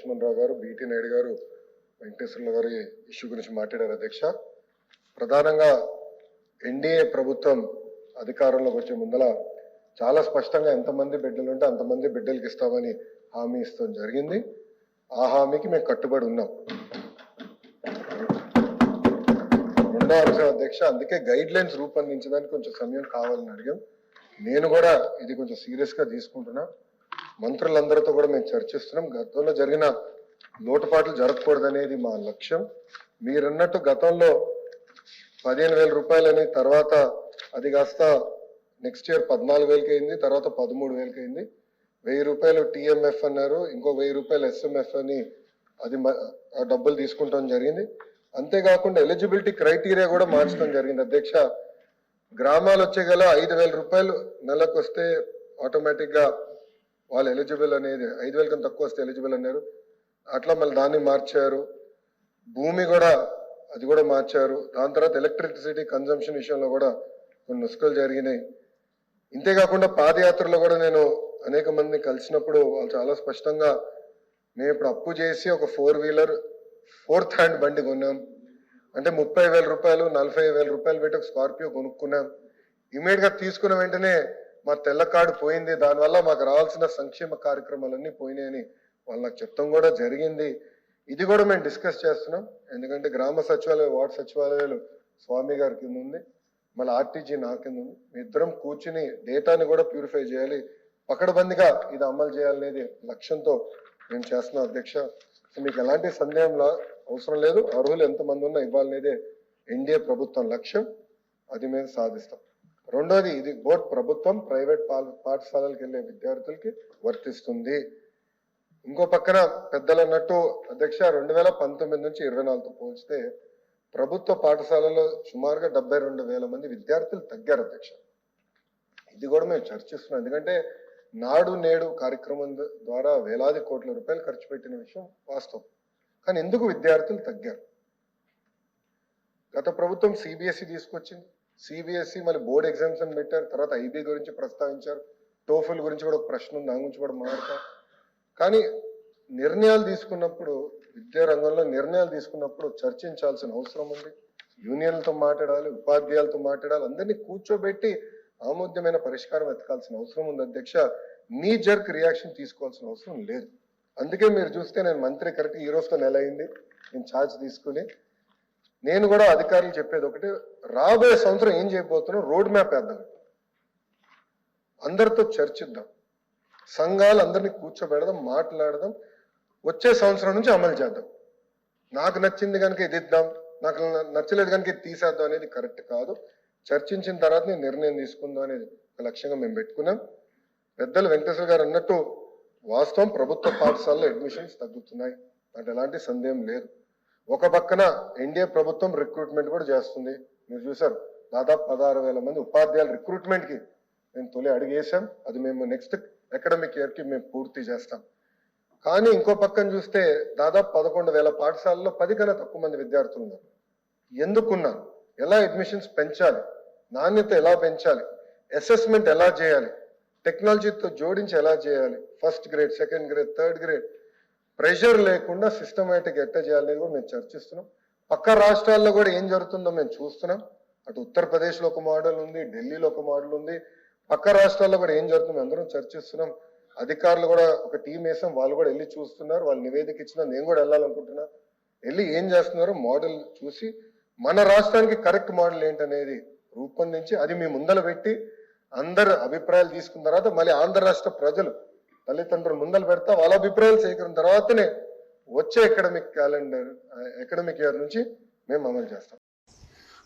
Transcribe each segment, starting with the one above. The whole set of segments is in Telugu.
లక్ష్మణ్ రావు గారు, బీటీ నాయుడు గారు, వెంకటేశ్వర్ల గారు ఇష్యూ గురించి మాట్లాడారు అధ్యక్ష. ప్రధానంగా ఎన్డీఏ ప్రభుత్వం అధికారంలోకి వచ్చే ముందల చాలా స్పష్టంగా ఎంతమంది బిడ్డలు ఉంటే అంతమంది బిడ్డలకి ఇస్తామని హామీ ఇస్తాం జరిగింది. ఆ హామీకి మేము కట్టుబడి ఉన్నాం. రెండో అంశం అధ్యక్ష, అందుకే గైడ్ లైన్స్ రూపొందించడానికి కొంచెం సమయం కావాలని అడిగాం. నేను కూడా ఇది కొంచెం సీరియస్ గా తీసుకుంటున్నా. మంత్రులందరితో కూడా మేము చర్చిస్తున్నాం. గతంలో జరిగిన లోటుపాట్లు జరగకూడదనేది మా లక్ష్యం. మీరన్నట్టు గతంలో 15,000 రూపాయలని, తర్వాత అది కాస్త నెక్స్ట్ ఇయర్ 14,000కి అయింది, తర్వాత 13,000కి అయింది. 1,000 రూపాయలు టీఎంఎఫ్ అన్నారు, ఇంకో 1,000 రూపాయలు ఎస్ఎంఎఫ్ అని అది డబ్బులు తీసుకుంటాం జరిగింది. అంతేకాకుండా ఎలిజిబిలిటీ క్రైటీరియా కూడా మార్చడం జరిగింది అధ్యక్ష. గ్రామాలు వచ్చే గల 5,000 రూపాయలు నెలకు వస్తే ఆటోమేటిక్ గా వాళ్ళు ఎలిజిబుల్ అనేది, 5,000 కన్నా తక్కువ వస్తే ఎలిజిబుల్ అన్నారు. అట్లా మళ్ళీ దాన్ని మార్చారు. భూమి కూడా అది కూడా మార్చారు. దాని తర్వాత ఎలక్ట్రిసిటీ కన్జంప్షన్ విషయంలో కూడా కొన్ని నుసుకలు జరిగినాయి. ఇంతేకాకుండా పాదయాత్రలో కూడా నేను అనేక మందిని కలిసినప్పుడు వాళ్ళు చాలా స్పష్టంగా, మేము ఇప్పుడు అప్పు చేసి ఒక 4 వీలర్ 4th హ్యాండ్ బండి కొన్నాం అంటే 30,000 రూపాయలు 40,000 రూపాయలు పెట్టి ఒక స్కార్పియో కొనుక్కున్నాం. ఇమీడియట్ గా తీసుకున్న వెంటనే మా తెల్ల కార్డు పోయింది, దానివల్ల మాకు రావాల్సిన సంక్షేమ కార్యక్రమాలన్నీ పోయినాయని వాళ్ళు నాకు చెప్తాం కూడా జరిగింది. ఇది కూడా మేము డిస్కస్ చేస్తున్నాం. ఎందుకంటే గ్రామ సచివాలయం, వార్డు సచివాలయాలు స్వామి గారి కింద ఉంది, మళ్ళీ ఆర్టీజీ నా కింద ఉంది. మీ ఇద్దరం కూర్చుని డేటాని కూడా ప్యూరిఫై చేయాలి, పకడ్బందీగా ఇది అమలు చేయాలనేది లక్ష్యంతో మేము చేస్తున్నాం అధ్యక్ష. మీకు ఎలాంటి సందేహంలో అవసరం లేదు. అర్హులు ఎంతమంది ఉన్నా ఇవ్వాలనేదే ఎన్డీఏ ప్రభుత్వం లక్ష్యం. అది మేము సాధిస్తాం. రెండోది, ఇది బోర్డు ప్రభుత్వం ప్రైవేట్ పాఠశాలలకు వెళ్ళే విద్యార్థులకి వర్తిస్తుంది. ఇంకో పక్కన పెద్దలు అన్నట్టు అధ్యక్ష, 2019 నుంచి 24తో పోల్చితే ప్రభుత్వ పాఠశాలలో సుమారుగా 72,000 మంది విద్యార్థులు తగ్గారు అధ్యక్ష. ఇది కూడా మేము చర్చిస్తున్నాం. ఎందుకంటే నాడు నేడు కార్యక్రమం ద్వారా వేలాది కోట్ల రూపాయలు ఖర్చు పెట్టిన విషయం వాస్తవం. కానీ ఎందుకు విద్యార్థులు తగ్గారు? గత ప్రభుత్వం సిబిఎస్ఈ తీసుకొచ్చింది. సిబిఎస్ఈ మళ్ళీ బోర్డ్ ఎగ్జామ్స్ అని పెట్టారు. తర్వాత ఐబీ గురించి ప్రస్తావించారు. టోఫుల్ గురించి కూడా ఒక ప్రశ్న ఉంది, దాని గురించి కూడా మాట్లాడతాం. కానీ నిర్ణయాలు తీసుకున్నప్పుడు, విద్యా రంగంలో నిర్ణయాలు తీసుకున్నప్పుడు చర్చించాల్సిన అవసరం ఉంది. యూనియన్లతో మాట్లాడాలి, ఉపాధ్యాయులతో మాట్లాడాలి, అందరినీ కూర్చోబెట్టి ఆమోద్యమైన పరిష్కారం వెతకాల్సిన అవసరం ఉంది అధ్యక్ష. నీ జర్క్ రియాక్షన్ తీసుకోవాల్సిన అవసరం లేదు. అందుకే మీరు చూస్తే నేను మంత్రి కరెక్ట్ ఈ రోజుతో నెల అయింది నేను ఛార్జ్ తీసుకుని. నేను కూడా అధికారులు చెప్పేది ఒకటి, రాబోయే సంవత్సరం ఏం చేయబోతున్నాం రోడ్ మ్యాప్ వేద్దాం, అందరితో చర్చిద్దాం, సంఘాలు అందరినీ కూర్చోబెడదాం, మాట్లాడదాం, వచ్చే సంవత్సరం నుంచి అమలు చేద్దాం. నాకు నచ్చింది కనుక ఇది ఇద్దాం, నాకు నచ్చలేదు కనుక ఇది తీసేద్దాం అనేది కరెక్ట్ కాదు. చర్చించిన తర్వాత నేను నిర్ణయం తీసుకుందాం అనేది ఒక లక్ష్యంగా మేము పెట్టుకున్నాం. పెద్దలు వెంకటేశ్వర గారు అన్నట్టు వాస్తవం, ప్రభుత్వ పాఠశాలలో అడ్మిషన్స్ తగ్గుతున్నాయి, అంటే ఎలాంటి సందేహం లేదు. ఒక పక్కన ఎన్డీఏ ప్రభుత్వం రిక్రూట్మెంట్ కూడా చేస్తుంది. మీరు చూసారు, దాదాపు 16,000 మంది ఉపాధ్యాయుల రిక్రూట్మెంట్కి మేము తొలి అడిగేసాం. అది మేము నెక్స్ట్ అకాడమిక్ ఇయర్కి మేము పూర్తి చేస్తాం. కానీ ఇంకో పక్కన చూస్తే దాదాపు 11,000 పాఠశాలలో 10 కన్నా తక్కువ మంది విద్యార్థులు ఉన్నారు. ఎందుకున్నారు? ఎలా అడ్మిషన్స్ పెంచాలి, నాణ్యత ఎలా పెంచాలి, అసెస్మెంట్ ఎలా చేయాలి, టెక్నాలజీతో జోడించి ఎలా చేయాలి, first grade, second grade, third grade pressure లేకుండా సిస్టమేటిక్ ఎట్లా చేయాలనేది కూడా మేము చర్చిస్తున్నాం. పక్క రాష్ట్రాల్లో కూడా ఏం జరుగుతుందో మేము చూస్తున్నాం. అటు ఉత్తరప్రదేశ్లో ఒక మోడల్ ఉంది, ఢిల్లీలో ఒక మోడల్ ఉంది, పక్క రాష్ట్రాల్లో కూడా ఏం జరుగుతుందో అందరం చర్చిస్తున్నాం. అధికారులు కూడా ఒక టీం వేసాం, వాళ్ళు కూడా వెళ్ళి చూస్తున్నారు. వాళ్ళు నివేదిక ఇచ్చినా నేను కూడా వెళ్ళాలనుకుంటున్నా. వెళ్ళి ఏం చేస్తున్నారో మోడల్ చూసి మన రాష్ట్రానికి కరెక్ట్ మోడల్ ఏంటనేది రూపొందించి అది మీ ముందర పెట్టి అందరు అభిప్రాయాలు తీసుకున్న తర్వాత మళ్ళీ ఆంధ్ర రాష్ట్ర ప్రజలు తల్లిదండ్రులు ముందలు పెడతా వాళ్ళ అభిప్రాయాలు సేకరణ తర్వాతనే వచ్చే అకాడమిక్ ఇయర్ నుంచి మేము అమలు చేస్తాం.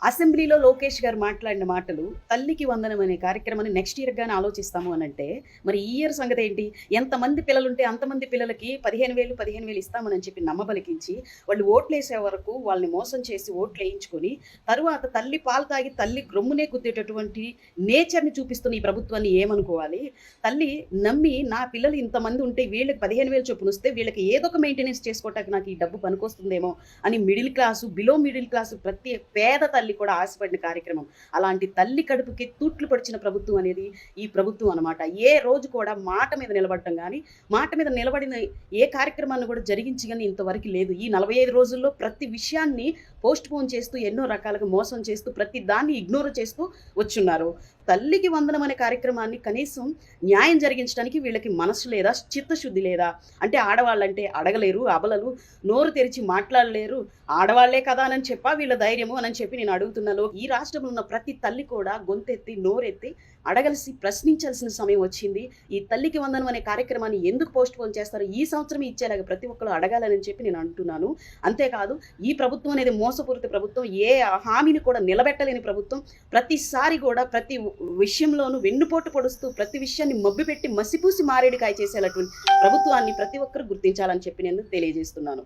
అసెంబ్లీలో లోకేష్ గారు మాట్లాడిన మాటలు తల్లికి వందనం అనే కార్యక్రమాన్ని నెక్స్ట్ ఇయర్ గానీ ఆలోచిస్తాము అని అంటే, మరి ఈ ఇయర్ సంగతి ఏంటి? ఎంతమంది పిల్లలుంటే అంతమంది పిల్లలకి 15,000 ఇస్తామని చెప్పి నమ్మబలికించి వాళ్ళు ఓట్లు వేసే వరకు వాళ్ళని మోసం చేసి ఓట్లు వేయించుకొని తరువాత తల్లి పాలు తాగి తల్లి గ్రొమ్మునే గుద్దేటటువంటి నేచర్ని చూపిస్తున్న ఈ ప్రభుత్వాన్ని ఏమనుకోవాలి? తల్లి నమ్మి నా పిల్లలు ఇంతమంది ఉంటే వీళ్ళకి 15,000 చొప్పున వస్తే వీళ్ళకి ఏదో ఒక మెయింటెనెన్స్ చేసుకోవటానికి నాకు ఈ డబ్బు పనికొస్తుందేమో అని middle class, below middle class ప్రతి పేద తల్లి తల్లి కూడా ఆశపడిన కార్యక్రమం. అలాంటి తల్లి కడుపుకి తూట్లు పడిచిన ప్రభుత్వం అనేది ఈ ప్రభుత్వం అనమాట. ఏ రోజు కూడా మాట మీద నిలబడటం కానీ, మాట మీద నిలబడిన ఏ కార్యక్రమాన్ని కూడా జరిగించి కానీ ఇంతవరకు లేదు. ఈ 45 రోజుల్లో ప్రతి విషయాన్ని పోస్ట్‌పోన్ చేస్తూ, ఎన్నో రకాలుగా మోసం చేస్తూ, ప్రతి దాన్ని ఇగ్నోర్ చేస్తూ వచ్చున్నారు. తల్లికి వందనం అనే కార్యక్రమాన్ని కనీసం న్యాయం జరిగించడానికి వీళ్ళకి మనసు లేదా, చిత్తశుద్ధి లేదా? అంటే ఆడవాళ్ళంటే అడగలేరు, అబలలు, నోరు తెరిచి మాట్లాడలేరు, ఆడవాళ్లే కదా అని చెప్పా వీళ్ళ ధైర్యము అని చెప్పి నేను అడుగుతున్నాను. ఈ రాష్ట్రంలో ఉన్న ప్రతి తల్లి కూడా గొంతెత్తి, నోరెత్తి అడగలిసి, ప్రశ్నించాల్సిన సమయం వచ్చింది. ఈ తల్లికి వందనం అనే కార్యక్రమాన్ని ఎందుకు పోస్ట్‌పోన్ చేస్తారు? ఈ సంవత్సరమే ఇచ్చేలాగా ప్రతి ఒక్కరు అడగాలని చెప్పి నేను అంటున్నాను. అంతేకాదు, ఈ ప్రభుత్వం అనేది మోసపూరిత ప్రభుత్వం. ఏ హామీని కూడా నిలబెట్టలేని ప్రభుత్వం. ప్రతిసారి కూడా ప్రతి విషయంలోనూ వెన్నుపోటు పొడుస్తూ, ప్రతి విషయాన్ని మభ్యపెట్టి మసిపూసి మారేడుకాయ చేసేటటువంటి ప్రభుత్వాన్ని ప్రతి ఒక్కరు గుర్తించాలని చెప్పి నేను తెలియజేస్తున్నాను.